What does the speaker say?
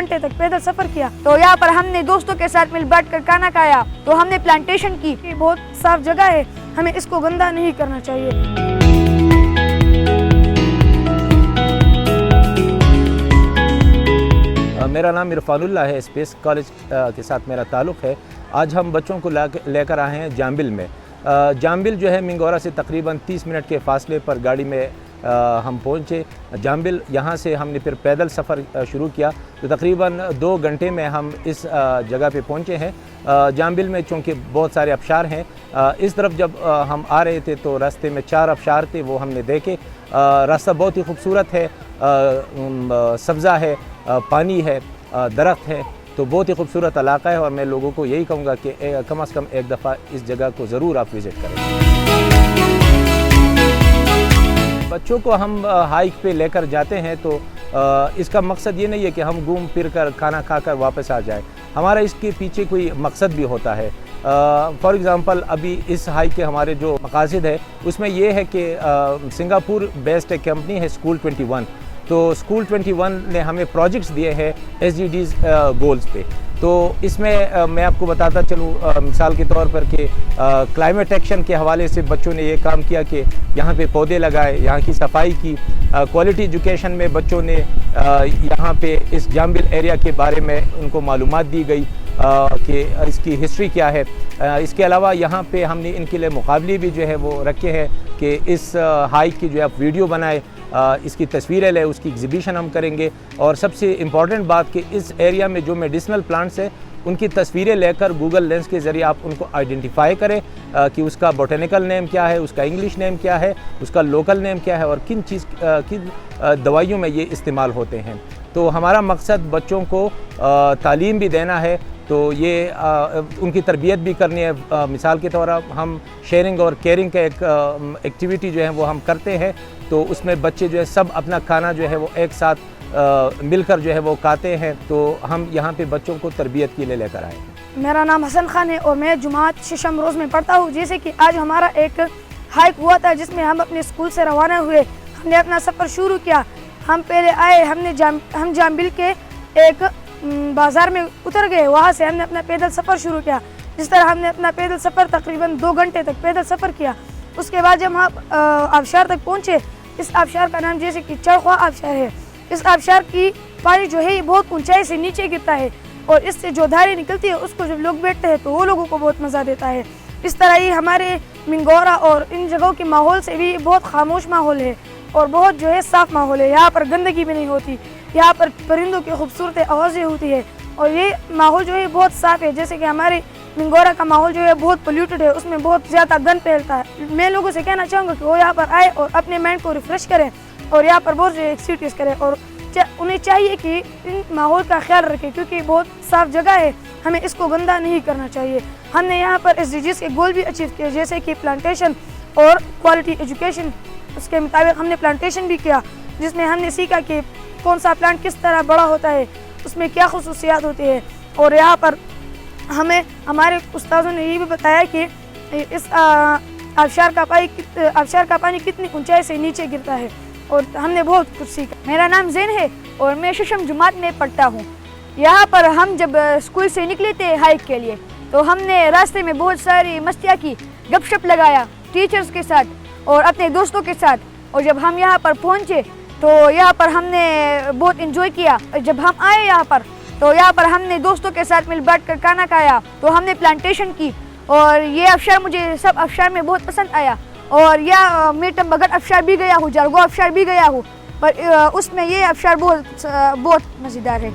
घंटे तक पैदल सफर किया। तो यहाँ पर हमने दोस्तों के साथ मिल बैठ कर खाना खाया। तो हमने प्लांटेशन की। ये बहुत साफ जगह है, हमें इसको गंदा नहीं करना चाहिए। मेरा नाम इरफानुल्लाह है। स्पेस कॉलेज के साथ मेरा ताल्लुक़ है। आज हम बच्चों को लेकर आए हैं जाम्बिल में। जाम्बिल जो है मिंगोरा से तकरीबन 30 मिनट के फासले पर गाड़ी में हम पहुँचे जाम्बिल। यहाँ से हमने फिर पैदल सफ़र शुरू किया। तो तकरीबन 2 घंटे में हम इस जगह पे पहुँचे हैं। जाम्बिल में चूँकि बहुत सारे आबशार हैं, इस तरफ जब हम आ रहे थे तो रास्ते में 4 आबशार थे, वो हमने देखे। रास्ता बहुत ही खूबसूरत है, सब्ज़ा है, पानी है, दरख्त है, तो बहुत ही खूबसूरत इलाका है। और मैं लोगों को यही कहूँगा कि कम से कम एक दफ़ा इस जगह को ज़रूर आप विज़िट करें। बच्चों को हम हाइक पे लेकर जाते हैं तो इसका मकसद ये नहीं है कि हम घूम फिर कर खाना खाकर वापस आ जाए। हमारा इसके पीछे कोई मकसद भी होता है। फॉर एग्ज़ाम्पल अभी इस हाइक के हमारे जो मकासद है उसमें ये है कि सिंगापुर बेस्ड एक कंपनी है स्कूल 21। तो स्कूल 21 ने हमें प्रोजेक्ट्स दिए हैं SDGs गोल्स पे। तो इसमें मैं आपको बताता चलूँ मिसाल के तौर पर कि क्लाइमेट एक्शन के हवाले से बच्चों ने ये काम किया कि यहाँ पे पौधे लगाए, यहाँ की सफाई की। क्वालिटी एजुकेशन में बच्चों ने यहाँ पे इस जाम्बिल एरिया के बारे में उनको मालूमात दी गई कि इसकी हिस्ट्री क्या है। इसके अलावा यहाँ पे हमने इनके लिए मुकाबले भी जो है वो रखे हैं कि इस हाइक की जो है आप वीडियो बनाए, इसकी तस्वीरें ले, उसकी एग्ज़िबिशन हम करेंगे। और सबसे इम्पॉर्टेंट बात कि इस एरिया में जो मेडिसिनल प्लांट्स है उनकी तस्वीरें लेकर गूगल लेंस के ज़रिए आप उनको आइडेंटिफाई करें कि उसका बोटेनिकल नेम क्या है, उसका इंग्लिश नेम क्या है, उसका लोकल नेम क्या है और किन दवाइयों में ये इस्तेमाल होते हैं। तो हमारा मकसद बच्चों को तालीम भी देना है, तो ये उनकी तरबियत भी करनी है। मिसाल के तौर पर हम शेयरिंग और केयरिंग का एक एक्टिविटी जो है वो हम करते हैं। तो उसमें बच्चे जो है सब अपना खाना जो है वो एक साथ मिलकर जो है वो खाते हैं। तो हम यहाँ पे बच्चों को तरबियत के लिए लेकर आए हैं। मेरा नाम हसन खान है और मैं जुमात शिशम रोज़ में पढ़ता हूँ। जैसे कि आज हमारा एक हाइक हुआ था जिसमें हम अपने स्कूल से रवाना हुए, हमने अपना सफ़र शुरू किया। हम पहले आए, हम जाम्बिल के एक बाज़ार में उतर गए, वहाँ से हमने अपना पैदल सफ़र शुरू किया। जिस तरह हमने अपना पैदल सफ़र तकरीबन 2 घंटे तक पैदल सफ़र किया। उसके बाद जब हम आबशार तक पहुँचे, इस आबशार का नाम जैसे कि चरख्वा आबशार है। इस आबशार की पानी जो है ये बहुत ऊंचाई से नीचे गिरता है और इससे जो धारें निकलती है उसको जब लोग बैठते हैं तो वो लोगों को बहुत मज़ा देता है। इस तरह ही हमारे मिंगोरा और इन जगहों के माहौल से भी बहुत खामोश माहौल है और बहुत जो है साफ़ माहौल है। यहाँ पर गंदगी भी नहीं होती, यहाँ पर परिंदों की खूबसूरत आवाज़ें होती है और ये माहौल जो है बहुत साफ़ है। जैसे कि हमारे मिंगोरा का माहौल जो है बहुत पोल्यूटेड है, उसमें बहुत ज़्यादा गंद फैलता है। मैं लोगों से कहना चाहूँगा कि वो यहाँ पर आए और अपने माइंड को रिफ़्रेश करें और यहाँ पर बहुत एक्टिविटीज़ करें और उन्हें चाहिए कि इन माहौल का ख्याल रखें क्योंकि बहुत साफ़ जगह है, हमें इसको गंदा नहीं करना चाहिए। हमने यहाँ पर SDGs के गोल भी अचीव किए जैसे कि प्लांटेशन और क्वालिटी एजुकेशन। उसके मुताबिक हमने प्लांटेशन भी किया जिसमें हमने सीखा कि कौन सा प्लांट किस तरह बड़ा होता है, उसमें क्या खुसूसियात होती है। और यहाँ पर हमें हमारे उस्तादों ने ये भी बताया कि इस आबशार का पानी कितनी ऊंचाई से नीचे गिरता है और हमने बहुत कुछ सीखा। मेरा नाम ज़ैन है और मैं शिशम जुमात में पढ़ता हूँ। यहाँ पर हम जब स्कूल से निकले थे हाइक के लिए तो हमने रास्ते में बहुत सारी मस्तियाँ की, गपशप लगाया टीचर्स के साथ और अपने दोस्तों के साथ। और जब हम यहाँ पर पहुँचे तो यहाँ पर हमने बहुत इंजॉय किया। जब हम आए यहाँ पर तो यहाँ पर हमने दोस्तों के साथ मिल बैठ कर खाना खाया। तो हमने प्लांटेशन की और ये अफशार मुझे सब अफशार में बहुत पसंद आया। और यह मैं टम्बगढ़ अफशार भी गया हूँ, जरगो अफशार भी गया हूँ, पर उसमें ये अफशार बहुत मज़ेदार है।